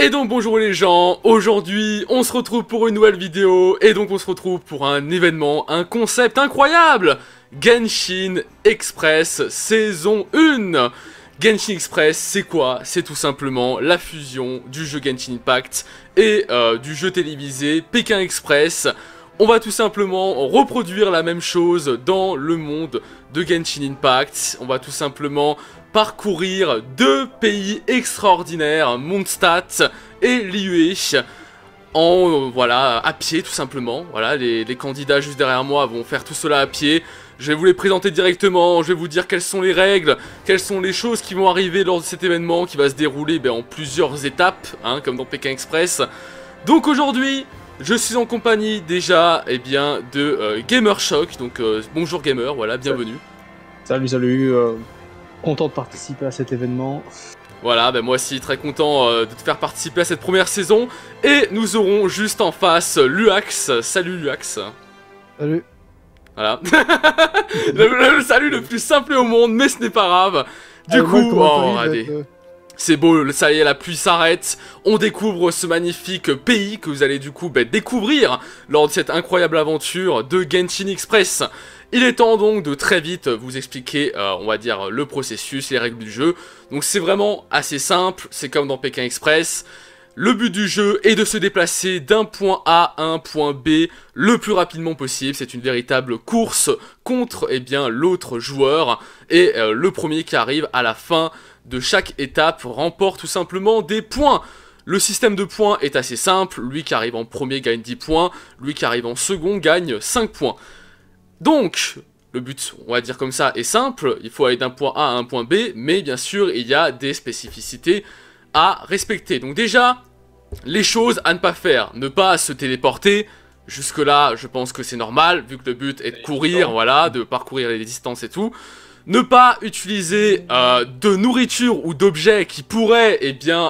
Et donc bonjour les gens, aujourd'hui on se retrouve pour une nouvelle vidéo, et donc on se retrouve pour un événement, un concept incroyable, Genshin Express saison 1. Genshin Express c'est quoi? C'est tout simplement la fusion du jeu Genshin Impact et du jeu télévisé Pékin Express. On va tout simplement reproduire la même chose dans le monde de Genshin Impact. On va tout simplement parcourir deux pays extraordinaires, Mondstadt et Liyue, voilà, à pied tout simplement. Voilà, les candidats juste derrière moi vont faire tout cela à pied. Je vais vous les présenter directement, je vais vous dire quelles sont les règles, quelles sont les choses qui vont arriver lors de cet événement qui va se dérouler en plusieurs étapes, hein, comme dans Pékin Express. Donc aujourd'hui, je suis en compagnie déjà de Gamershock, donc bonjour Gamer, voilà, bienvenue. Salut, content de participer à cet événement. Voilà, moi aussi très content de te faire participer à cette première saison. Et nous aurons juste en face Luax. Salut Luax. Salut. Voilà. le salut le plus simple au monde, mais ce n'est pas grave. Du coup, c'est beau, ça y est, la pluie s'arrête. On découvre ce magnifique pays que vous allez du coup découvrir lors de cette incroyable aventure de Genshin Express. Il est temps donc de très vite vous expliquer, on va dire, le processus, les règles du jeu. Donc c'est vraiment assez simple, c'est comme dans Pékin Express. Le but du jeu est de se déplacer d'un point A à un point B le plus rapidement possible. C'est une véritable course contre l'autre joueur. Et le premier qui arrive à la fin de chaque étape remporte tout simplement des points. Le système de points est assez simple. Lui qui arrive en premier gagne 10 points. Lui qui arrive en second gagne 5 points. Donc, le but, on va dire comme ça, est simple. Il faut aller d'un point A à un point B. Mais bien sûr, il y a des spécificités à respecter. Donc déjà, les choses à ne pas faire. Ne pas se téléporter. Jusque là, je pense que c'est normal, vu que le but est de courir, voilà, de parcourir les distances et tout. Ne pas utiliser de nourriture ou d'objets qui pourraient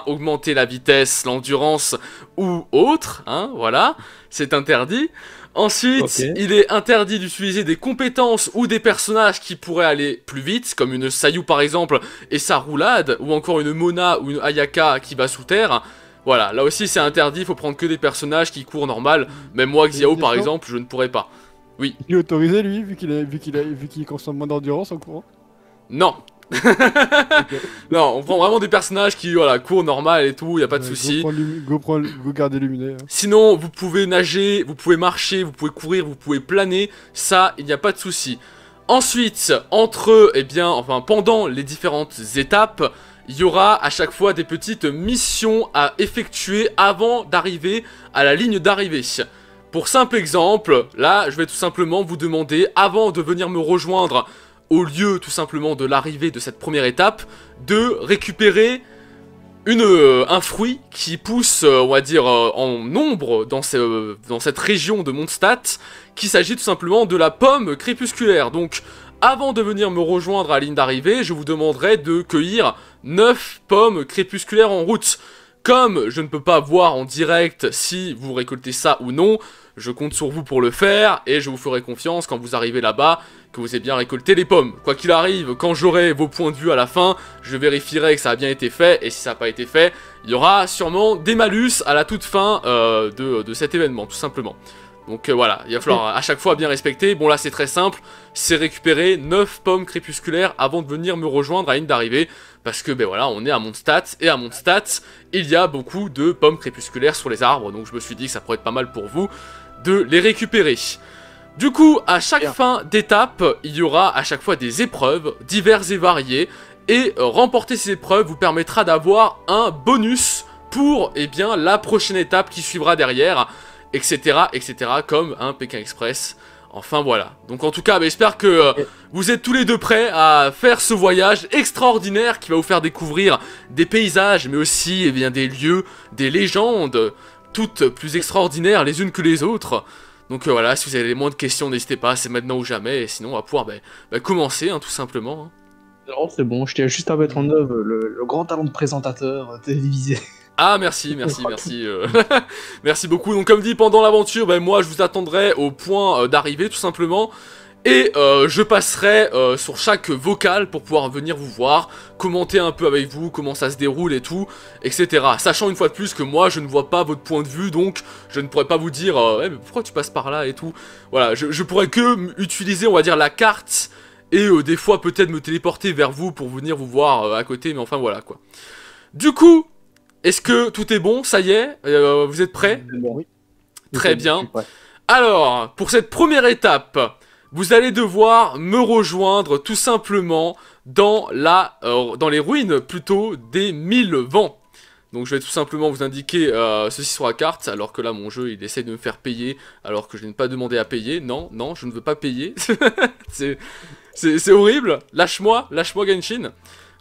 augmenter la vitesse, l'endurance ou autre, hein, voilà, c'est interdit. Ensuite, il est interdit d'utiliser des compétences ou des personnages qui pourraient aller plus vite, comme une Sayu par exemple et sa roulade, ou encore une Mona ou une Ayaka qui va sous terre. Voilà, là aussi c'est interdit, il faut prendre que des personnages qui courent normal. Même moi, Xiao par exemple, je ne pourrais pas. Oui. Il est autorisé lui, vu qu'il consomme moins d'endurance en courant? Non. Non, on prend vraiment des personnages qui courent normal et tout, y a pas de souci. Go garder luminé. Hein. Sinon, vous pouvez nager, vous pouvez marcher, vous pouvez courir, vous pouvez planer, ça, il n'y a pas de souci. Ensuite, pendant les différentes étapes, il y aura à chaque fois des petites missions à effectuer avant d'arriver à la ligne d'arrivée. Pour simple exemple, là, je vais tout simplement vous demander, avant de venir me rejoindre au lieu tout simplement de l'arrivée de cette première étape, de récupérer un fruit qui pousse, on va dire, en nombre dans cette région de Mondstadt, qu'il s'agit tout simplement de la pomme crépusculaire. Donc, avant de venir me rejoindre à la ligne d'arrivée, je vous demanderai de cueillir 9 pommes crépusculaires en route. Comme je ne peux pas voir en direct si vous récoltez ça ou non, je compte sur vous pour le faire, et je vous ferai confiance quand vous arrivez là-bas, que vous ayez bien récolté les pommes. Quoi qu'il arrive, quand j'aurai vos points de vue à la fin, je vérifierai que ça a bien été fait, et si ça n'a pas été fait, il y aura sûrement des malus à la toute fin de cet événement, tout simplement. Donc voilà, il va falloir à chaque fois bien respecter. Bon là c'est très simple, c'est récupérer 9 pommes crépusculaires avant de venir me rejoindre à la ligne d'arrivée. Parce que voilà, on est à Mondstadt, et à Mondstadt, il y a beaucoup de pommes crépusculaires sur les arbres. Donc je me suis dit que ça pourrait être pas mal pour vous de les récupérer. Du coup, à chaque fin d'étape, il y aura à chaque fois des épreuves diverses et variées. Et remporter ces épreuves vous permettra d'avoir un bonus pour la prochaine étape qui suivra derrière. Etc, comme un Pékin Express. Enfin voilà. Donc en tout cas, j'espère que vous êtes tous les deux prêts à faire ce voyage extraordinaire qui va vous faire découvrir des paysages, mais aussi des lieux, des légendes, toutes plus extraordinaires les unes que les autres. Donc voilà, si vous avez les moindres questions, n'hésitez pas, c'est maintenant ou jamais, et sinon on va pouvoir commencer, hein, tout simplement. Hein. Non, c'est bon, je tiens juste à mettre en œuvre le grand talent de présentateur télévisé. Ah merci. Merci beaucoup. Donc comme dit, pendant l'aventure, moi je vous attendrai au point d'arrivée tout simplement. Et je passerai sur chaque vocal pour pouvoir venir vous voir, commenter un peu avec vous comment ça se déroule et tout, etc. Sachant une fois de plus que moi je ne vois pas votre point de vue, donc je ne pourrais pas vous dire mais pourquoi tu passes par là et tout. Voilà, je pourrais que utiliser on va dire la carte et des fois peut-être me téléporter vers vous pour venir vous voir à côté, mais enfin voilà quoi. Du coup, est-ce que tout est bon? Ça y est, vous êtes prêts? Bon. Très bien. Alors, pour cette première étape, vous allez devoir me rejoindre tout simplement dans les ruines plutôt des 1000 vents. Donc je vais tout simplement vous indiquer ceci sur la carte, alors que là mon jeu il essaie de me faire payer, alors que je n'ai pas demandé à payer. Non, non, je ne veux pas payer. C'est horrible. Lâche-moi Genshin.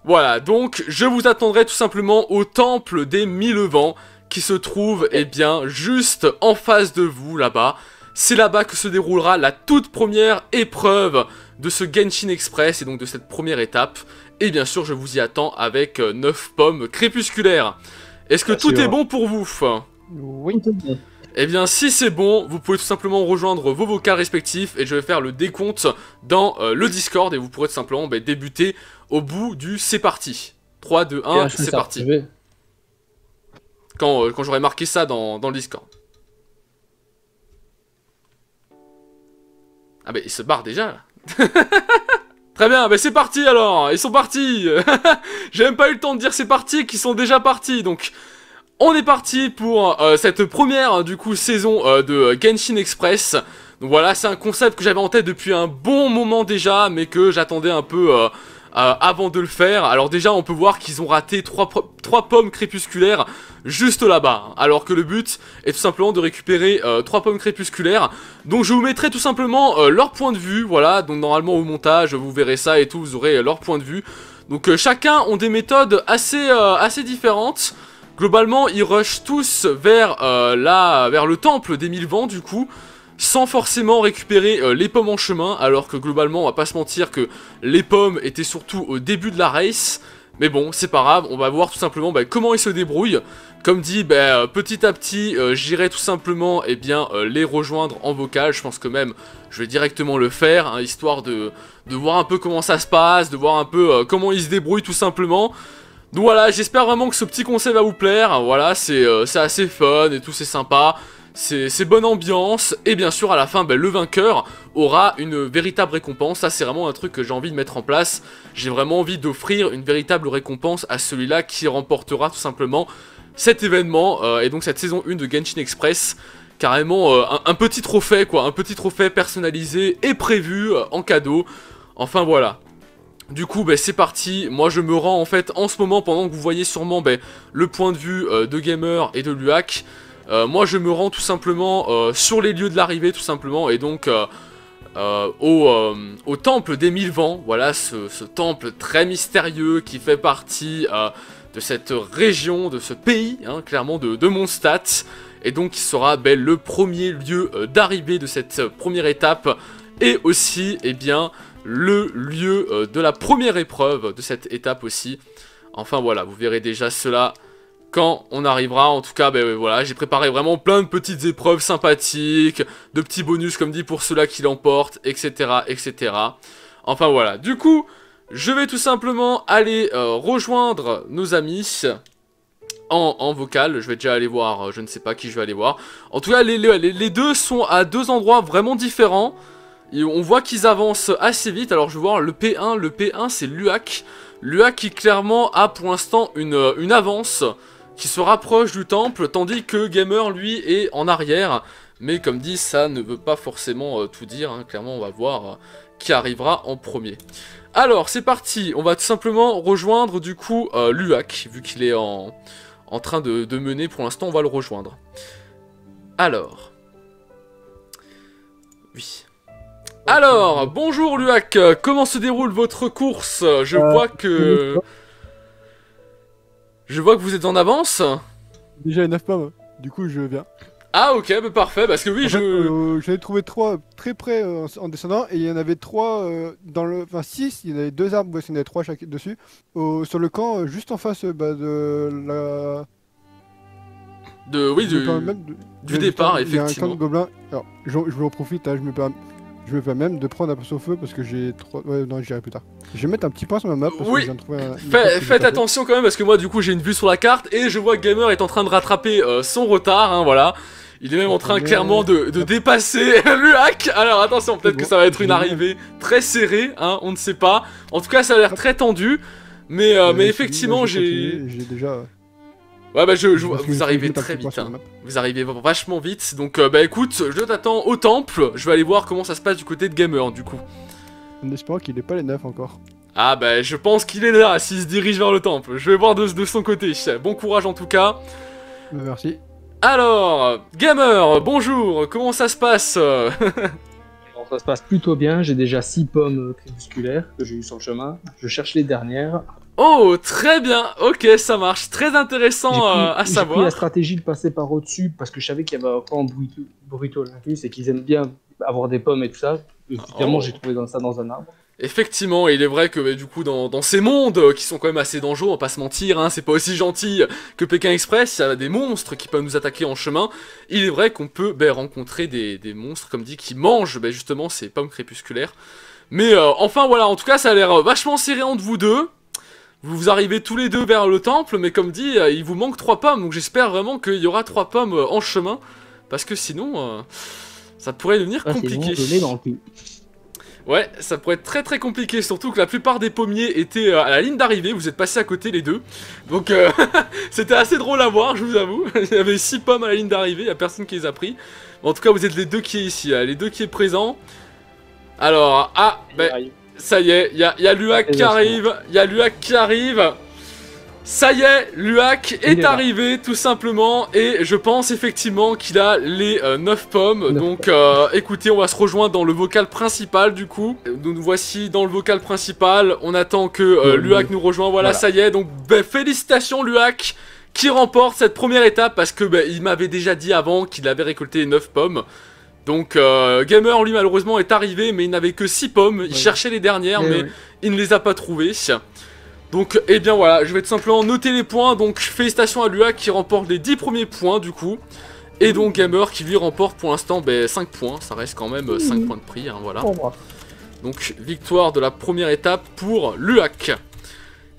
Voilà, donc je vous attendrai tout simplement au temple des 1000 vents, qui se trouve, eh bien, juste en face de vous, là-bas. C'est là-bas que se déroulera la toute première épreuve de ce Genshin Express, et donc de cette première étape. Et bien sûr, je vous y attends avec 9 pommes crépusculaires. Est-ce que tout est bon pour vous? Oui, tout est bon. Eh bien, si c'est bon, vous pouvez tout simplement rejoindre vos vocals respectifs, et je vais faire le décompte dans le Discord, et vous pourrez tout simplement débuter au bout du c'est parti. 3, 2, 1, c'est parti. Quand j'aurai marqué ça dans le Discord. Ah bah il se barre déjà là. Très bien, bah c'est parti alors. Ils sont partis. J'ai même pas eu le temps de dire c'est parti, qu'ils sont déjà partis. Donc on est parti pour cette première du coup saison de Genshin Express. Donc voilà, c'est un concept que j'avais en tête depuis un bon moment déjà, mais que j'attendais un peu avant de le faire. Alors déjà on peut voir qu'ils ont raté 3 pommes crépusculaires juste là-bas, alors que le but est tout simplement de récupérer 3 pommes crépusculaires. Donc je vous mettrai tout simplement leur point de vue, voilà, donc normalement au montage vous verrez ça et tout, vous aurez leur point de vue. Donc chacun ont des méthodes assez différentes. Globalement ils rushent tous vers le temple des 1000 vents du coup, sans forcément récupérer les pommes en chemin, alors que globalement on va pas se mentir que les pommes étaient surtout au début de la race. Mais bon, c'est pas grave, on va voir tout simplement comment ils se débrouillent. Comme dit, petit à petit, j'irai tout simplement les rejoindre en vocal. Je pense que même, je vais directement le faire, hein, histoire de voir un peu comment ça se passe, de voir un peu comment ils se débrouillent tout simplement. Donc voilà, j'espère vraiment que ce petit conseil va vous plaire. Voilà, c'est assez fun et tout, c'est sympa. C'est bonne ambiance, et bien sûr à la fin le vainqueur aura une véritable récompense. Ça c'est vraiment un truc que j'ai envie de mettre en place. J'ai vraiment envie d'offrir une véritable récompense à celui-là qui remportera tout simplement cet événement, et donc cette saison 1 de Genshin Express. Carrément un petit trophée quoi, un petit trophée personnalisé et prévu en cadeau. Enfin voilà. Du coup c'est parti, moi je me rends en fait en ce moment, pendant que vous voyez sûrement le point de vue de Gamer et de Luak. Moi je me rends tout simplement sur les lieux de l'arrivée tout simplement, et donc au temple des 1000 vents. Voilà ce temple très mystérieux qui fait partie de cette région, de ce pays, hein, clairement de Mondstadt, et donc qui sera le premier lieu d'arrivée de cette première étape, et aussi le lieu de la première épreuve de cette étape aussi. Enfin voilà, vous verrez déjà cela quand on arrivera. En tout cas, voilà, j'ai préparé vraiment plein de petites épreuves sympathiques, de petits bonus comme dit pour ceux-là qui l'emportent, etc., etc. Enfin voilà, du coup, je vais tout simplement aller rejoindre nos amis en vocal. Je vais déjà aller voir, je ne sais pas qui je vais aller voir. En tout cas, les deux sont à deux endroits vraiment différents. Et on voit qu'ils avancent assez vite. Alors je vais voir le P1 c'est Luak. Luak qui clairement a pour l'instant une avance, qui se rapproche du temple, tandis que Gamer lui est en arrière. Mais comme dit, ça ne veut pas forcément tout dire, hein. Clairement on va voir qui arrivera en premier. Alors c'est parti, on va tout simplement rejoindre du coup Luak, vu qu'il est en train de mener pour l'instant, on va le rejoindre. Alors, oui. Alors, bonjour Luak, comment se déroule votre course? Je vois que vous êtes en avance. Déjà 9 pommes, du coup je viens. Ah ok, parfait, parce que oui, j'en ai trouvé 3 très près en descendant, et il y en avait 3 dans le... Enfin 6, il y en avait 2 arbres, il y en avait 3 chaque dessus, sur le camp, juste en face de la... du départ, effectivement. Il y a un camp de gobelins, alors je vous en profite, hein, je me permets... Je me fais même de prendre un perso feu parce que j'ai 3... Ouais, non, j'irai plus tard. Je vais mettre un petit point sur ma map parce que Oui. je viens de trouver un... Faites attention quand même parce que moi du coup j'ai une vue sur la carte et je vois que Gamer est en train de rattraper son retard, hein, voilà. Il est même en train clairement de dépasser Luak. Alors attention, peut-être que ça va être une arrivée très serrée, hein, on ne sait pas. En tout cas ça a l'air très tendu. Mais effectivement j'ai déjà... Ouais bah Parce vous que arrivez j'ai mis un très petit point vite, sur la hein. map. Vous arrivez vachement vite. Donc bah écoute, je t'attends au temple. Je vais aller voir comment ça se passe du côté de Gamer du coup. En espérant qu'il ait pas les 9 encore. Ah bah je pense qu'il est là s'il se dirige vers le temple. Je vais voir de son côté. Bon courage en tout cas. Merci. Alors, Gamer, bonjour, comment ça se passe? Alors, ça se passe plutôt bien, j'ai déjà 6 pommes crépusculaires que j'ai eu sur le chemin. Je cherche les dernières. Oh, très bien, ok, ça marche, très intéressant à J'ai pris savoir. la stratégie de passer par au-dessus parce que je savais qu'il y avait encore Burrito Olympus et qu'ils aiment bien avoir des pommes et tout ça. Finalement, j'ai trouvé ça dans un arbre. Effectivement, il est vrai que bah, du coup dans ces mondes qui sont quand même assez dangereux, on va pas se mentir, hein, c'est pas aussi gentil que Pékin Express, il y a des monstres qui peuvent nous attaquer en chemin. Il est vrai qu'on peut rencontrer des monstres, comme dit, qui mangent justement ces pommes crépusculaires. Mais enfin voilà, en tout cas ça a l'air vachement serré entre vous deux. Vous arrivez tous les deux vers le temple, mais comme dit, il vous manque 3 pommes, donc j'espère vraiment qu'il y aura 3 pommes en chemin, parce que sinon, ça pourrait devenir compliqué. C'est bon, je l'ai dans le cul. Ouais, ça pourrait être très très compliqué, surtout que la plupart des pommiers étaient à la ligne d'arrivée, vous êtes passés à côté les deux. Donc c'était assez drôle à voir, je vous avoue. Il y avait 6 pommes à la ligne d'arrivée, il n'y a personne qui les a pris. En tout cas, vous êtes les deux qui est ici, les deux qui est présent. Alors, ça y est, il y a Luak qui arrive, Ça y est, Luak est arrivé tout simplement et je pense effectivement qu'il a les 9 pommes. Donc écoutez, on va se rejoindre dans le vocal principal du coup. Nous voici dans le vocal principal, on attend que Luak nous rejoigne, voilà, ça y est. Donc félicitations Luak qui remporte cette première étape parce que il m'avait déjà dit avant qu'il avait récolté les 9 pommes. Donc Gamer lui malheureusement est arrivé mais il n'avait que 6 pommes, il cherchait les dernières mais il ne les a pas trouvées. Donc et bien voilà, je vais tout simplement noter les points, donc félicitations à Luak qui remporte les 10 premiers points du coup. Et donc Gamer qui lui remporte pour l'instant 5 points, ça reste quand même 5 points de prix, hein, voilà. Donc victoire de la première étape pour Luak.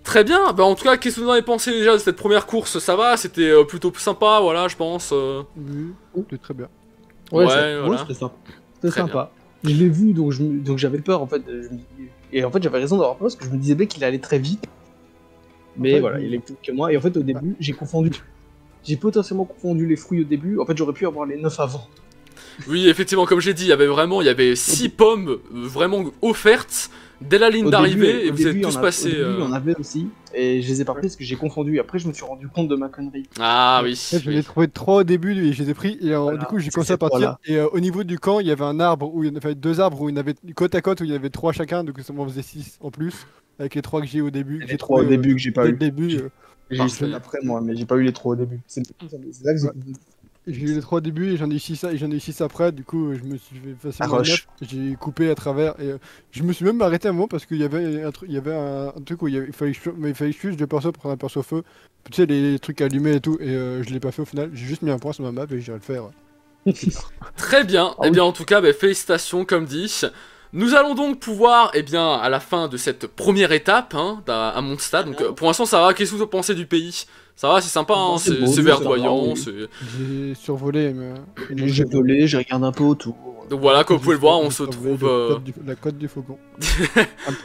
Très bien, en tout cas qu'est-ce que vous en avez pensé déjà de cette première course? Ça va, c'était plutôt sympa, voilà je pense. Oui, c'était très bien. Ouais, voilà. c'était sympa. C'était sympa. Je l'ai vu, donc j'avais peur en fait. Et en fait, j'avais raison d'avoir peur parce que je me disais bien qu'il allait très vite. Mais fait, voilà, il est plus que moi. Et en fait, au début, j'ai confondu. J'ai potentiellement confondu les fruits au début. En fait, j'aurais pu avoir les 9 avant. Oui, effectivement, comme j'ai dit, il y avait 6 pommes vraiment offertes dès la ligne d'arrivée et vous êtes tous passés. Au début, il y en avait aussi. Et je les ai pas pris parce que j'ai confondu. Après, je me suis rendu compte de ma connerie. Ah oui. Je l'ai trouvé 3 au début et je les ai pris. Et du coup, j'ai commencé à partir. Et au niveau du camp, il y avait un arbre où il y avait 2 arbres où il y en avait côte à côte où il y avait 3 chacun. Donc ça m'en faisait 6 en plus. Avec les 3 que j'ai au début. Les 3 au début que j'ai pas eu. J'ai eu ceux après moi, mais j'ai pas eu les 3 au début. C'est là que j'ai eu les 3 au début et j'en ai eu 6 après. Du coup, je me suis fait facilement 9. J'ai coupé à travers. Et je me suis même arrêté un moment parce qu'il y avait un truc où il fallait que je change de perso pour prendre un perso feu. Tu sais, les trucs allumés et tout. Et je l'ai pas fait au final. J'ai juste mis un point sur ma map et j'irai le faire. Très bien. Et bien, en tout cas, félicitations, comme dit. Nous allons donc pouvoir, à la fin de cette première étape, hein, à Mondstadt, donc pour l'instant ça va, qu'est-ce que vous pensez du pays? Ça va, c'est sympa, hein, c'est verdoyant, J'ai survolé, mais... J'ai volé, j'ai regardé un peu autour. Donc voilà, comme vous pouvez le voir, on se trouve... La côte du Faucon.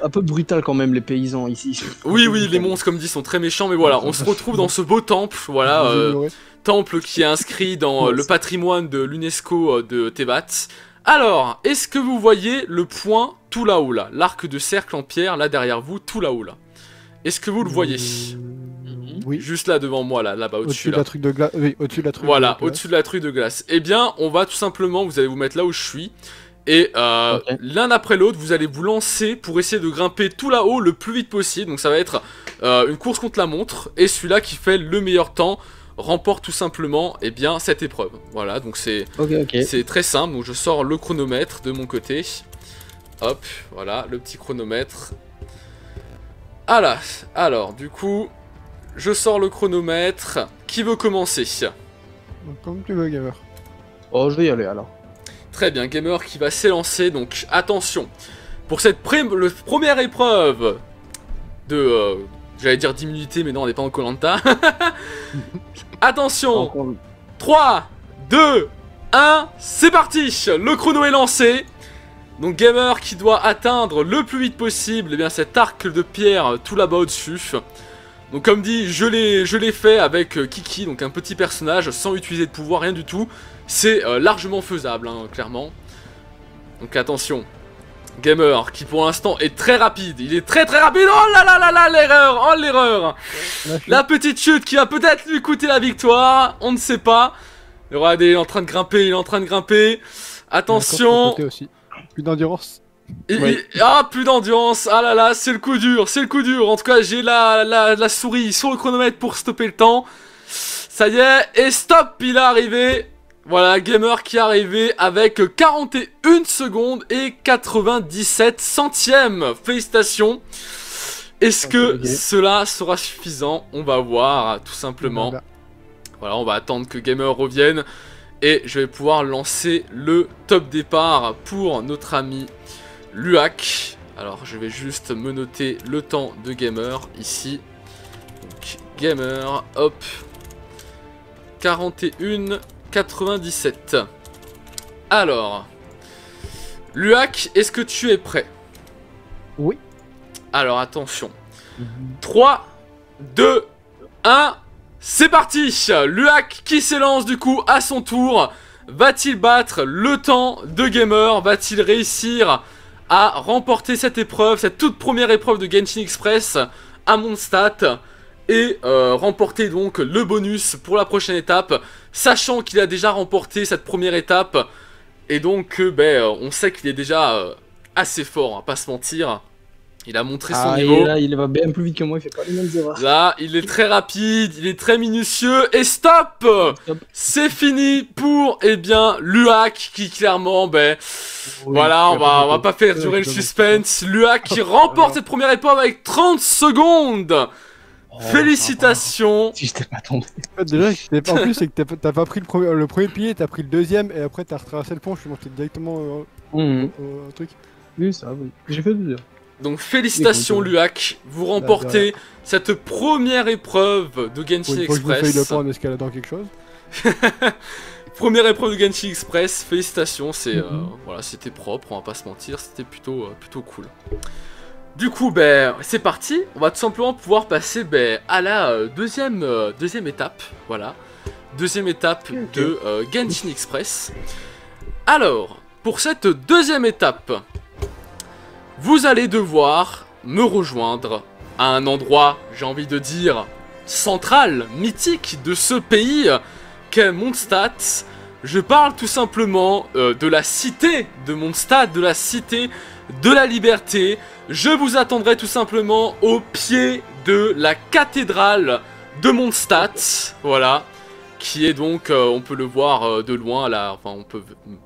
un peu brutal quand même, les paysans ici. Oui, les monstres, comme dit, sont très méchants, mais voilà, on se retrouve dans ce beau temple, voilà, temple qui est inscrit dans le patrimoine de l'UNESCO de Teyvat. Alors, est-ce que vous voyez le point tout là-haut là, l'arc de cercle en pierre là derrière vous, tout là-haut là? Est-ce que vous le voyez? Oui. Juste là devant moi là-bas au-dessus de la truc de glace. Oui, au-dessus de la truc. Voilà, au-dessus de la truc de glace. Eh bien, on va tout simplement, vous allez vous mettre là où je suis. Et l'un après l'autre, vous allez vous lancer pour essayer de grimper tout là-haut le plus vite possible. Donc ça va être une course contre la montre. Et celui-là qui fait le meilleur temps remporte tout simplement cette épreuve. Voilà, donc c'est très simple. Donc je sors le chronomètre de mon côté. Hop, voilà, le petit chronomètre. Alors, du coup, je sors le chronomètre. Qui veut commencer? Comme tu veux, Gamer. Oh, je vais y aller alors. Très bien, Gamer qui va s'élancer, donc attention. Pour cette première épreuve de... j'allais dire d'immunité, mais non, on n'est pas en Koh-Lanta. Attention, 3, 2, 1, c'est parti. Le chrono est lancé. Donc Gamer qui doit atteindre le plus vite possible cet arc de pierre tout là-bas au-dessus. Donc comme dit, je l'ai fait avec Kiki, donc un petit personnage, sans utiliser de pouvoir, rien du tout. C'est largement faisable, hein, clairement. Donc attention. Gamer qui pour l'instant est très rapide, il est très rapide. Oh là là là là, l'erreur, oh l'erreur. La petite chute qui va peut-être lui coûter la victoire, on ne sait pas. Regardez, il est en train de grimper, Attention. Plus d'endurance. Ah, plus d'endurance, ah là là, c'est le coup dur, En tout cas, j'ai la souris sur le chronomètre pour stopper le temps. Ça y est, et stop, il est arrivé. Voilà, Gamer qui est arrivé avec 41 secondes et 97 centièmes. Félicitations. Est-ce que cela sera suffisant? On va voir, tout simplement. Voilà, on va attendre que Gamer revienne. Et je vais pouvoir lancer le top départ pour notre ami Luak. Alors, je vais juste me noter le temps de Gamer ici. Donc, Gamer, hop. 41,97. Alors, Luak, est-ce que tu es prêt? Oui. Alors, attention. 3, 2, 1... C'est parti! Luak qui s'élance du coup à son tour. Va-t-il battre le temps de Gamer? Va-t-il réussir à remporter cette épreuve, cette toute première épreuve de Genshin Express à Mondstadt et remporter donc le bonus pour la prochaine étape, sachant qu'il a déjà remporté cette première étape et donc on sait qu'il est déjà assez fort, hein, pas se mentir. Il a montré son niveau. Là, il va bien plus vite que moi, il fait pas les mêmes erreurs. Là, il est très rapide, il est très minutieux. Et stop, c'est fini pour, Luak qui clairement, voilà, on va pas faire durer le suspense. Luak qui remporte cette première épreuve avec 30 secondes. Félicitations. Si je t'ai pas tombé. Déjà, en plus, c'est que t'as pas pris le premier pilier, t'as pris le deuxième, et après t'as retracé le pont, je suis monté directement au truc. Oui, ça, oui. J'ai fait plusieurs. Donc félicitations Luak, vous remportez cette première épreuve de Genshin Express. Je le pont en escaladant quelque chose. Première épreuve de Genshin Express, félicitations, voilà, c'était propre, on va pas se mentir, c'était plutôt cool. Du coup, c'est parti, on va tout simplement pouvoir passer à la deuxième étape, voilà. Deuxième étape de Genshin Express. Alors, pour cette deuxième étape, vous allez devoir me rejoindre à un endroit, j'ai envie de dire, central, mythique de ce pays qu'est Mondstadt. Je parle tout simplement de la cité de Mondstadt, de la cité de la liberté. Je vous attendrai tout simplement au pied de la cathédrale de Mondstadt, voilà. Qui est donc, on peut le voir de loin, là, enfin on peut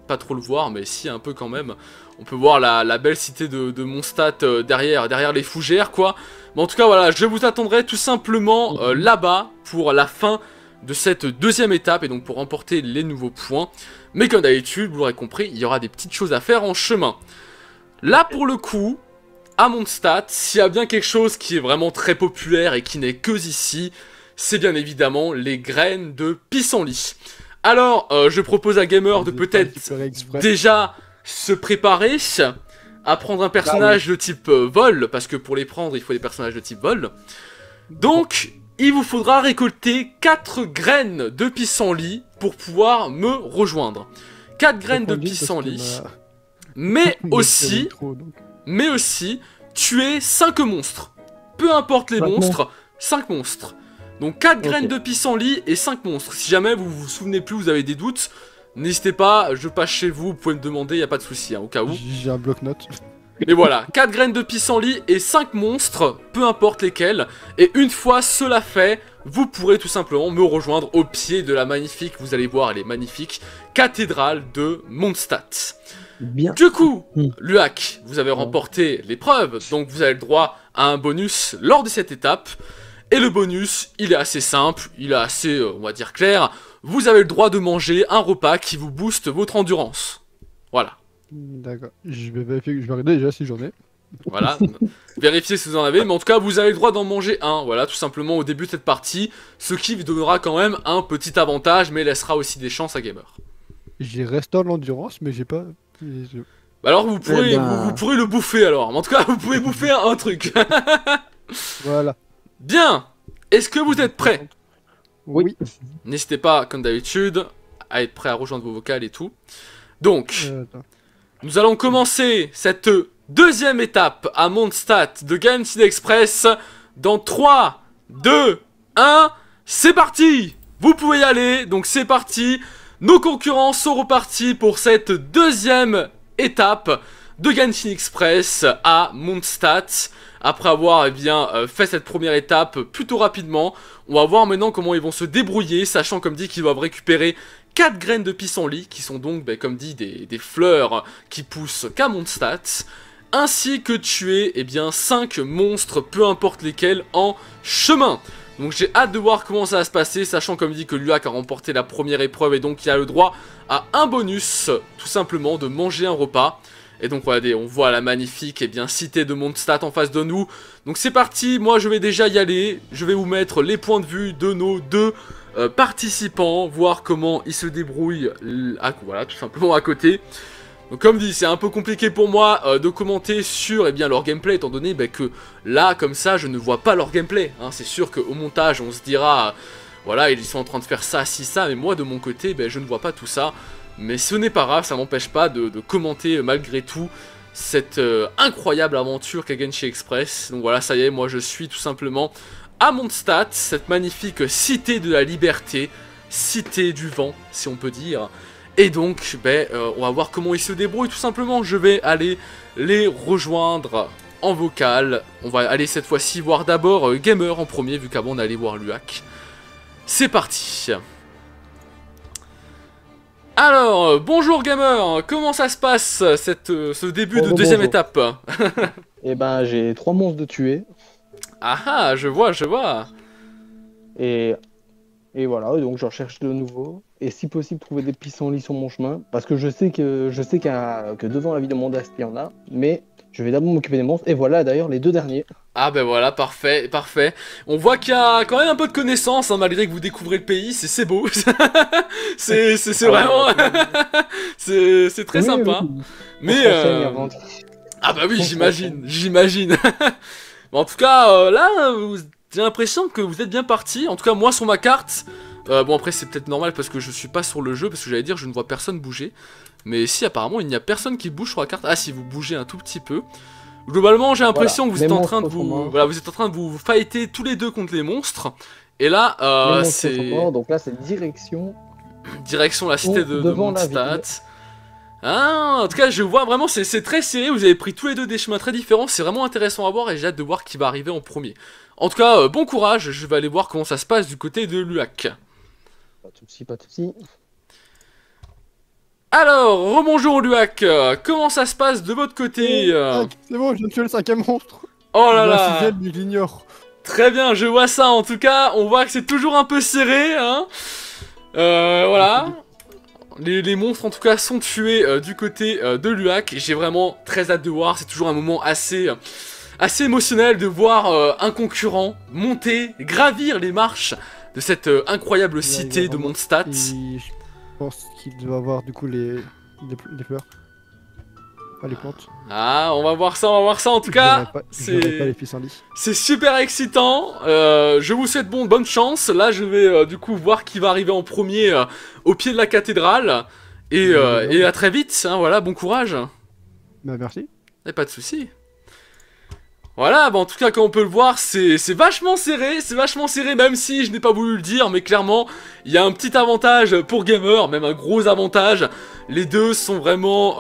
pas trop le voir, mais si un peu quand même. On peut voir la belle cité de Mondstadt derrière les fougères, quoi. Mais en tout cas, voilà, je vous attendrai tout simplement là-bas pour la fin de cette deuxième étape et donc pour remporter les nouveaux points. Mais comme d'habitude, vous l'aurez compris, il y aura des petites choses à faire en chemin. Là, pour le coup, à Mondstadt, s'il y a bien quelque chose qui est vraiment très populaire et qui n'est que ici, c'est bien évidemment les graines de pissenlit. Alors, je propose à Gamer de peut-être déjà se préparer à prendre un personnage de type vol, parce que pour les prendre, il faut des personnages de type vol. Donc, il vous faudra récolter 4 graines de pissenlit pour pouvoir me rejoindre. 4 graines de pissenlit, mais aussi, tuer 5 monstres. Peu importe les monstres, 5 monstres. Donc 4 graines de pissenlit et 5 monstres. Si jamais vous vous souvenez plus, vous avez des doutes, n'hésitez pas, je passe chez vous, vous pouvez me demander, il n'y a pas de souci, hein, au cas où. J'ai un bloc-notes. Mais voilà, 4 graines de pissenlit et 5 monstres, peu importe lesquels. Et une fois cela fait, vous pourrez tout simplement me rejoindre au pied de la magnifique, vous allez voir, elle est magnifique, cathédrale de Mondstadt. Bien. Du coup, Luak, vous avez remporté l'épreuve, donc vous avez le droit à un bonus lors de cette étape. Et le bonus, il est assez simple, il est assez, on va dire, clair. Vous avez le droit de manger un repas qui vous booste votre endurance. Voilà. D'accord. Je vais vérifier, je vais regarder déjà si j'en ai. Voilà. Vérifiez si vous en avez, mais en tout cas, vous avez le droit d'en manger un. Voilà, tout simplement au début de cette partie, ce qui vous donnera quand même un petit avantage, mais laissera aussi des chances à Gamer. J'ai restaurant l'endurance, mais j'ai pas. Bah alors, vous pourrez, vous pourrez le bouffer alors. Mais en tout cas, vous pouvez bouffer un truc. Voilà. Bien. Est-ce que vous êtes prêts? Oui. N'hésitez pas, comme d'habitude, à être prêt à rejoindre vos vocales et tout. Donc, Attends. nous allons commencer cette deuxième étape à Mondstadt de Genshin Express dans 3, 2, 1, c'est parti! Vous pouvez y aller, donc c'est parti. Nos concurrents sont repartis pour cette deuxième étape de Genshin Express à Mondstadt. Après avoir fait cette première étape plutôt rapidement, on va voir maintenant comment ils vont se débrouiller, sachant comme dit qu'ils doivent récupérer 4 graines de pissenlit, qui sont donc, comme dit, des fleurs qui poussent qu'à Mondstadt, ainsi que tuer 5 monstres, peu importe lesquels, en chemin. Donc j'ai hâte de voir comment ça va se passer, sachant comme dit que Luak a remporté la première épreuve et donc il a le droit à un bonus, tout simplement de manger un repas. Et donc voilà, on voit la magnifique cité de Mondstadt en face de nous. Donc c'est parti, moi je vais déjà y aller, je vais vous mettre les points de vue de nos deux participants, voir comment ils se débrouillent, voilà, tout simplement à côté. Donc comme dit, c'est un peu compliqué pour moi de commenter sur leur gameplay, étant donné que là, comme ça, je ne vois pas leur gameplay. Hein. C'est sûr qu'au montage, on se dira, voilà, ils sont en train de faire ça, ci, ça, mais moi, de mon côté, je ne vois pas tout ça. Mais ce n'est pas grave, ça m'empêche pas de commenter malgré tout cette incroyable aventure qu'est Genshin Express. Donc voilà, ça y est, moi je suis tout simplement à Mondstadt, cette magnifique cité de la liberté, cité du vent, si on peut dire. Et donc, on va voir comment ils se débrouillent, tout simplement. Je vais aller les rejoindre en vocal. On va aller cette fois-ci voir d'abord Gamer en premier, vu qu'avant on allait voir Luak. C'est parti. Alors, bonjour Gamer, comment ça se passe, ce début de deuxième étape? Eh ben, j'ai 3 monstres de tuer. Ah ah, je vois. Et voilà, donc j'en cherche de nouveau. Et si possible, trouver des pissenlits sur mon chemin. Parce que je sais que devant la ville de Mondstadt, il y en a. Mais je vais d'abord m'occuper des monstres. Et voilà d'ailleurs les 2 derniers. Ah voilà, parfait. On voit qu'il y a quand même un peu de connaissances, hein, malgré que vous découvrez le pays, c'est beau. c'est vraiment... c'est très sympa. Oui. Mais... Ah bah oui, j'imagine. Bon, en tout cas, là, j'ai l'impression que vous êtes bien parti. En tout cas, moi, sur ma carte... bon, après, c'est peut-être normal parce que je suis pas sur le jeu, parce que j'allais dire, je ne vois personne bouger. Mais si, apparemment, il n'y a personne qui bouge sur la carte. Ah, si, vous bougez un tout petit peu. Globalement, j'ai l'impression que vous êtes en train de vous fighter tous les deux contre les monstres. Et là, c'est... Donc là, c'est direction la cité de Mondstadt. Ah, en tout cas, je vois vraiment, c'est très serré. Vous avez pris tous les deux des chemins très différents. C'est vraiment intéressant à voir et j'ai hâte de voir qui va arriver en premier. En tout cas, bon courage. Je vais aller voir comment ça se passe du côté de Luak. Pas de soucis. Alors, rebonjour Luak, comment ça se passe de votre côté C'est bon, je viens de tuer le 5ème monstre. Oh là La là. 6ème, mais je l'ignore. Très bien, je vois ça. En tout cas, on voit que c'est toujours un peu serré, hein. Voilà. Les monstres, en tout cas, sont tués du côté de Luak. J'ai vraiment très hâte de voir. C'est toujours un moment assez émotionnel de voir un concurrent monter, gravir les marches de cette incroyable cité de Mondstadt. Je pense qu'il doit avoir du coup les fleurs. Pas les plantes. Ah, on va voir ça en tout cas. C'est super excitant. Je vous souhaite bonne chance. Là, je vais du coup voir qui va arriver en premier au pied de la cathédrale. Et à très vite, hein, voilà, bon courage. Bah merci. Et pas de soucis. Voilà, en tout cas, comme on peut le voir, c'est vachement serré, même si je n'ai pas voulu le dire, mais clairement, il y a un petit avantage pour Gamer, même un gros avantage. Les deux sont vraiment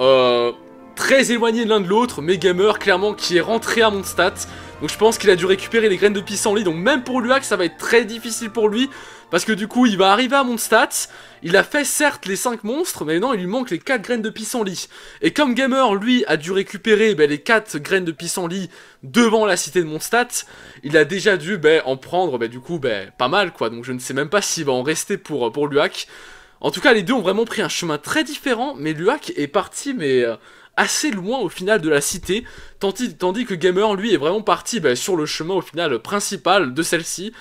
très éloignés l'un de l'autre, mais Gamer, clairement, qui est rentré à Mondstadt, donc je pense qu'il a dû récupérer les graines de pissenlit, donc même pour Luak, ça va être très difficile pour lui, parce que du coup, il va arriver à Mondstadt, il a fait certes les 5 monstres, mais non, il lui manque les 4 graines de pissenlit. Et comme Gamer, lui, a dû récupérer les 4 graines de pissenlit devant la cité de Mondstadt, il a déjà dû en prendre, du coup, pas mal, quoi. Donc je ne sais même pas s'il va en rester pour Luak. En tout cas, les deux ont vraiment pris un chemin très différent, mais Luak est parti, mais assez loin au final de la cité, tandis que Gamer, lui, est vraiment parti sur le chemin au final principal de celle-ci.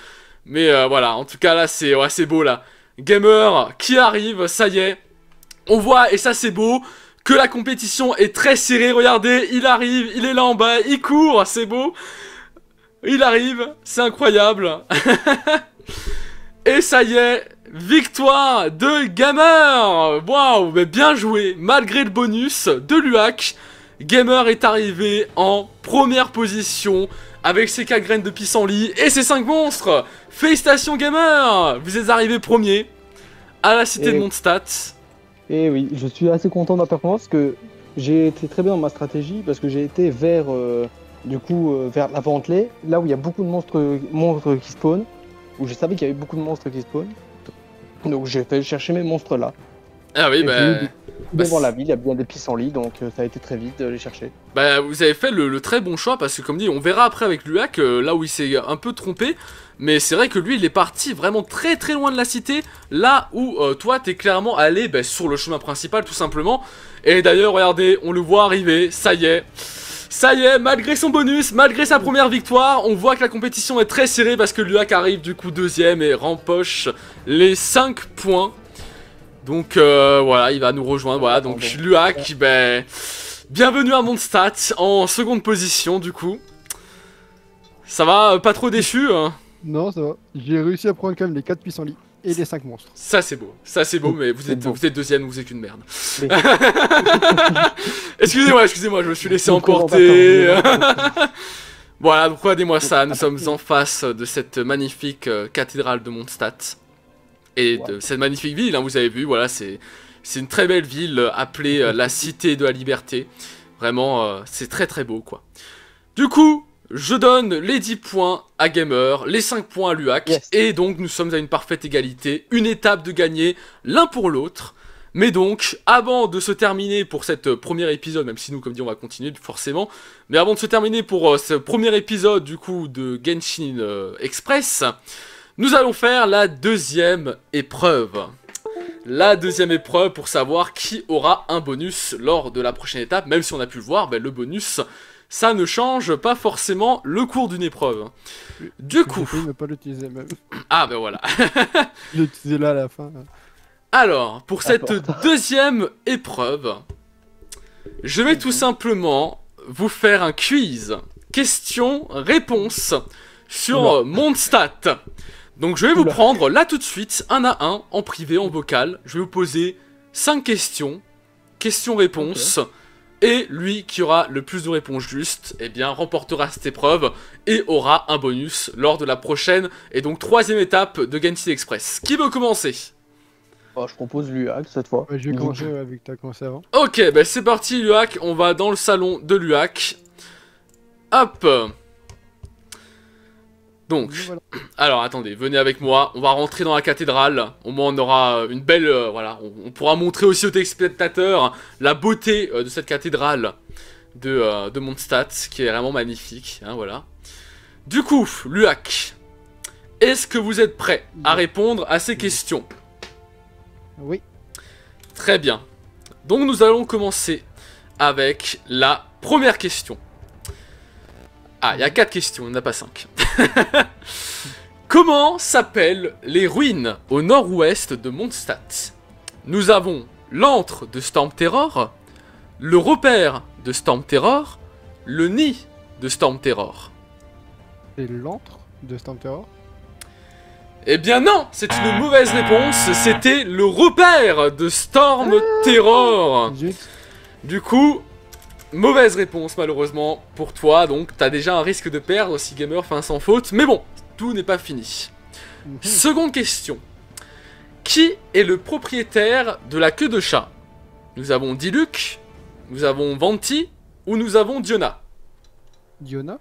Mais voilà, en tout cas là, c'est beau là. Gamer qui arrive, ça y est. On voit, et ça c'est beau, que la compétition est très serrée. Regardez, il arrive, il est là en bas, il court, c'est beau. Il arrive, c'est incroyable. Et ça y est, victoire de Gamer. Waouh, mais bien joué. Malgré le bonus de Luak, Gamer est arrivé en première position avec ses 4 graines de pissenlit et ses 5 monstres. Félicitations Gamer, vous êtes arrivé premier à la cité de Mondstadt. Et oui, je suis assez content de ma performance parce que j'ai été très bien dans ma stratégie parce que j'ai été vers vers la ventelée, là où il y a beaucoup de monstres qui spawnent, où je savais qu'il y avait beaucoup de monstres qui spawnent. Donc j'ai fait chercher mes monstres là. Ah oui, devant la ville, il y a bien des pissenlits, donc ça a été très vite de les chercher. Bah vous avez fait le très bon choix parce que comme dit, on verra après avec Luak, là où il s'est un peu trompé. Mais c'est vrai que lui il est parti vraiment très très loin de la cité, là où toi t'es clairement allé sur le chemin principal tout simplement. Et d'ailleurs regardez, on le voit arriver, ça y est. Ça y est, malgré son bonus, malgré sa première victoire, on voit que la compétition est très serrée parce que Luak arrive du coup deuxième et rempoche les 5 points. Donc voilà, il va nous rejoindre, voilà, donc Luak, bienvenue à Mondstadt en seconde position du coup. Ça va, pas trop déçu hein? Non, ça va. J'ai réussi à prendre quand même les 4 pissenlits et les 5 monstres. Ça c'est beau, mais vous êtes deuxième, vous êtes qu'une merde. Oui. Excusez-moi, je me suis laissé emporter. Voilà, donc regardez-moi ça, nous sommes en face de cette magnifique cathédrale de Mondstadt. Et de cette magnifique ville, hein, vous avez vu, voilà, c'est une très belle ville appelée la Cité de la Liberté. Vraiment, c'est très très beau, quoi. Du coup, je donne les 10 points à Gamer, les 5 points à Luak, et donc nous sommes à une parfaite égalité, une étape de gagner l'un pour l'autre. Mais donc, avant de se terminer pour cette premier épisode, même si nous, comme dit, on va continuer forcément, mais avant de se terminer pour ce premier épisode, du coup, de Genshin Express, nous allons faire la deuxième épreuve. La deuxième épreuve pour savoir qui aura un bonus lors de la prochaine étape. Même si on a pu le voir, le bonus, ça ne change pas forcément le cours d'une épreuve. Du coup... Je ne pas l'utiliser même. Ah voilà. Je l'ai utilisé là à la fin. Alors, pour cette deuxième épreuve, je vais tout simplement vous faire un quiz. Question-réponse sur Mondstadt. Donc je vais vous prendre là tout de suite, un à un, en privé, en vocal. Je vais vous poser 5 questions, questions-réponses. Et lui qui aura le plus de réponses justes, remportera cette épreuve et aura un bonus lors de la prochaine et donc 3e étape de Genshin Express. Qui veut commencer? Je propose Luak cette fois. Je vais commencer avec ta commencé avant. Ok, c'est parti Luak, on va dans le salon de Luak. Hop. Donc, alors attendez, venez avec moi, on va rentrer dans la cathédrale, au moins on aura une belle, voilà, on pourra montrer aussi aux téléspectateurs la beauté de cette cathédrale de Mondstadt, qui est vraiment magnifique, hein, voilà. Du coup, Luak, est-ce que vous êtes prêt à répondre à ces questions? Oui. Très bien, donc nous allons commencer avec la première question. Ah, il y a 4 questions, il n'y en a pas 5. Comment s'appellent les ruines au nord-ouest de Mondstadt? Nous avons l'antre de Storm Terror, le repère de Storm Terror, le nid de Storm Terror. C'est l'antre de Storm Terror? Eh bien non, c'est une mauvaise réponse, c'était le repère de Storm Terror. Du coup... mauvaise réponse malheureusement pour toi, donc t'as déjà un risque de perdre si Gamer fait un sans faute, mais bon, tout n'est pas fini. Seconde question. Qui est le propriétaire de la queue de chat? Nous avons Diluc, nous avons Venti ou nous avons Diona? Diona?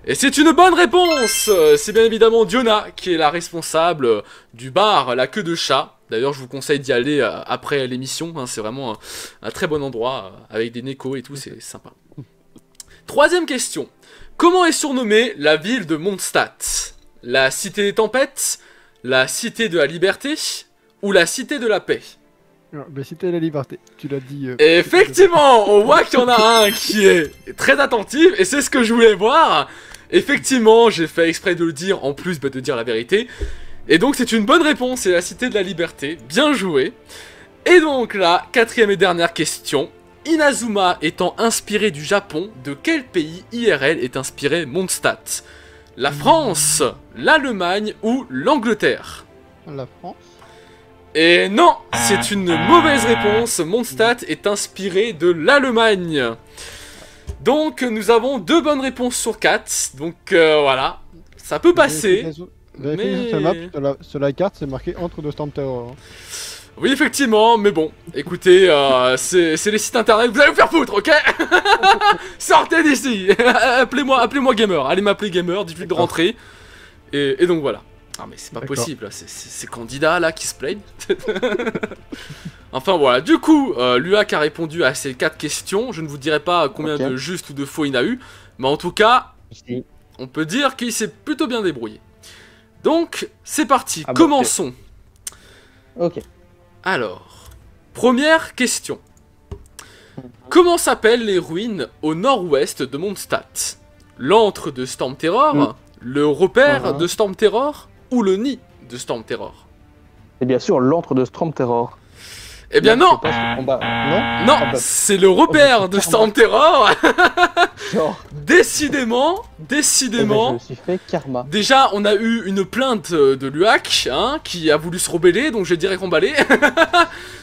Et c'est une bonne réponse! C'est bien évidemment Diona qui est la responsable du bar La Queue de Chat. D'ailleurs, je vous conseille d'y aller après l'émission, hein, c'est vraiment un très bon endroit, avec des nécos et tout, c'est sympa. Troisième question. Comment est surnommée la ville de Mondstadt? La Cité des Tempêtes, la Cité de la Liberté ou la cité de la paix? Bah, Cité de la Liberté, tu l'as dit. Et effectivement, on voit qu'il y en a un qui est très attentif, et c'est ce que je voulais voir. Effectivement, j'ai fait exprès de le dire, en plus de dire la vérité. Et donc c'est une bonne réponse, c'est la cité de la liberté, bien joué. Et donc là, quatrième et dernière question. Inazuma étant inspiré du Japon, de quel pays IRL est inspiré Mondstadt? La France, l'Allemagne ou l'Angleterre? La France. Et non, c'est une mauvaise réponse, Mondstadt est inspiré de l'Allemagne. Donc nous avons 2 bonnes réponses sur 4, donc voilà, ça peut passer. Mais... sur la carte, c'est marqué entre deux Storm Terror. Oui, effectivement, mais bon, écoutez, c'est les sites internet, vous allez vous faire foutre, ok? Sortez d'ici. Appelez-moi gamer, allez m'appeler gamer, dites-lui de rentrer. Et donc voilà. Ah mais c'est pas possible, c'est ces candidats là qui se plaignent. Enfin voilà, du coup, Luak a répondu à ces 4 questions. Je ne vous dirai pas combien de justes ou de faux il a eu, mais en tout cas, on peut dire qu'il s'est plutôt bien débrouillé. Donc, c'est parti, commençons. Ok. Alors, première question. Comment s'appellent les ruines au nord-ouest de Mondstadt? L'antre de Storm Terror, le repère de Storm Terror ou le nid de Storm Terror? Et bien sûr, l'antre de Storm Terror. Eh bien non. Non, c'est le repère de Storm Terror. Décidément. Je me suis fait karma. Déjà, on a eu une plainte de Luak, hein, qui a voulu se rebeller, donc j'ai direct emballé.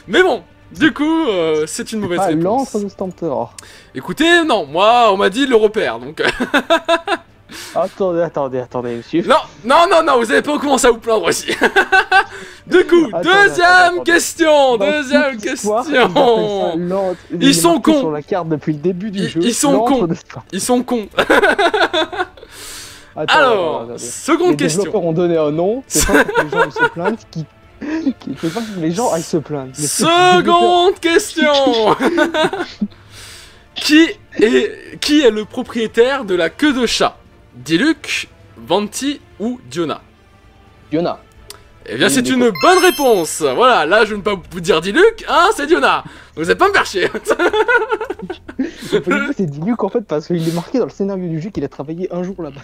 Mais bon, du coup, c'est une mauvaise réponse. L'antre de Storm Terror. Écoutez, non, moi, on m'a dit le repère, donc... Attendez, monsieur. Non, vous avez pas commencé à vous plaindre aussi. Du coup, deuxième question. Ils sont cons. Sur la carte depuis le début du jeu. Ils sont cons. Alors, seconde question. Les développeurs ont donné un nom. C'est pas pour que les gens se plaignent c'est pas que les gens aillent se plaindre. Seconde question. Qui est le propriétaire de la queue de chat? Diluc, Venti ou Diona? Diona. Eh bien c'est une bonne réponse. Voilà, là je ne peux pas vous dire Diluc, hein, c'est Diona. Vous n'allez pas me faire chier. C'est Diluc en fait parce qu'il est marqué dans le scénario du jeu qu'il a travaillé un jour là-bas.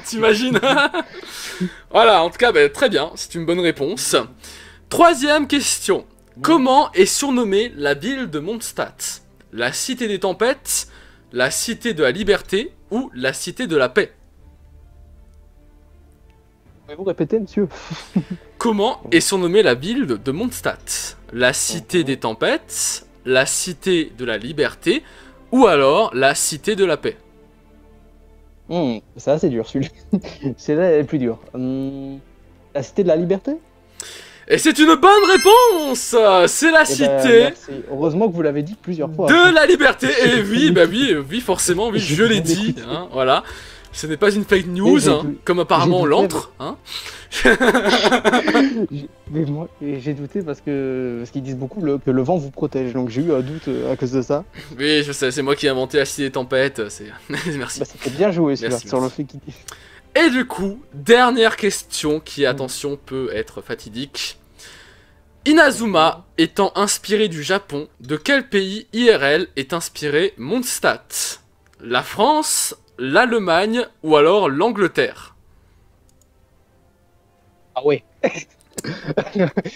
T'imagines? Voilà, en tout cas, bah, très bien, c'est une bonne réponse. Troisième question. Comment est surnommée la ville de Mondstadt? La cité des tempêtes, la cité de la liberté ou la cité de la paix? Pouvez-vous répéter, monsieur? Comment est surnommée la ville de Mondstadt? La cité des tempêtes, la cité de la liberté ou alors la cité de la paix? Ça c'est dur celui-là. C'est le plus dur. La cité de la liberté? Et c'est une bonne réponse. C'est la cité... Heureusement que vous l'avez dit plusieurs fois. De la liberté. Et oui, bah oui, forcément, oui, je l'ai dit. Hein, voilà. Ce n'est pas une fake news, hein, comme apparemment l'antre. Hein. Mais moi, j'ai douté parce qu'ils disent beaucoup que le vent vous protège. Donc j'ai eu un doute à cause de ça. Oui, je sais, c'est moi qui ai inventé la cité des tempêtes. Merci. Bah, c'était bien joué celui-là, sur le fait qu'il dit. Et du coup, dernière question qui, attention, peut être fatidique. Inazuma étant inspiré du Japon, de quel pays IRL est inspiré Mondstadt? La France, l'Allemagne ou alors l'Angleterre? Ah ouais.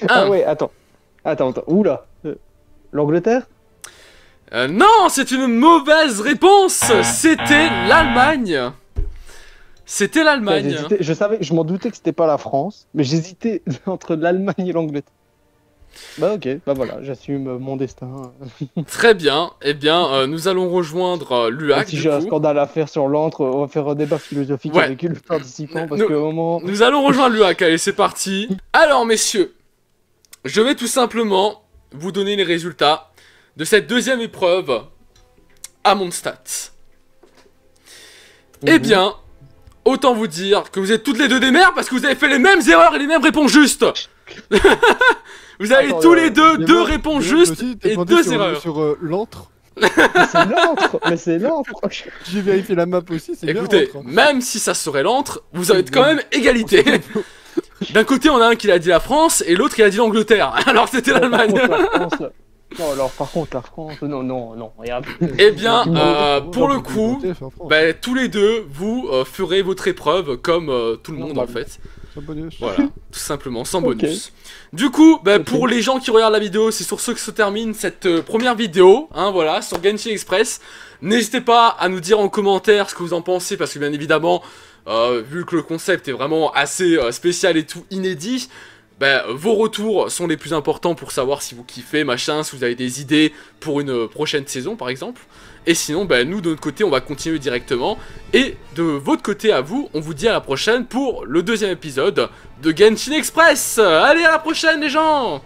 Ah ouais, attends. Oula. L'Angleterre? Non, c'est une mauvaise réponse. C'était l'Allemagne. C'était l'Allemagne. Je m'en doutais que c'était pas la France, mais j'hésitais entre l'Allemagne et l'Angleterre. Bah ok, bah voilà, j'assume mon destin. Très bien, eh bien, nous allons rejoindre Luak. Si j'ai un scandale à faire sur l'antre, on va faire un débat philosophique avec le participant, parce qu'au moment... Nous allons rejoindre Luak, allez, c'est parti. Alors, messieurs, je vais tout simplement vous donner les résultats de cette deuxième épreuve à Mondstadt. Eh bien, autant vous dire que vous êtes toutes les deux des merdes parce que vous avez fait les mêmes erreurs et les mêmes réponses justes. Vous avez tous les deux réponses justes et 2 erreurs. Sur l'antre. Mais c'est l'antre. J'ai vérifié la map aussi, c'est bien. Écoutez, même si ça serait l'antre, vous avez quand même égalité. D'un côté, on a un qui a dit la France et l'autre qui a dit l'Angleterre. Alors c'était l'Allemagne. Non, alors par contre, la France, non, regarde. Eh bien, pour le coup, bah, tous les deux, vous ferez votre épreuve comme tout le monde en fait. Sans bonus. Voilà, tout simplement, sans bonus. Du coup, bah, pour les gens qui regardent la vidéo, c'est sur ce que se termine cette première vidéo, hein, voilà, sur Genshin Express. N'hésitez pas à nous dire en commentaire ce que vous en pensez, parce que bien évidemment, vu que le concept est vraiment assez spécial et tout, inédit, bah, vos retours sont les plus importants pour savoir si vous kiffez, machin, si vous avez des idées pour une prochaine saison par exemple. Et sinon, bah, nous de notre côté, on va continuer directement. Et de votre côté à vous, on vous dit à la prochaine pour le deuxième épisode de Genshin Express. Allez, à la prochaine les gens!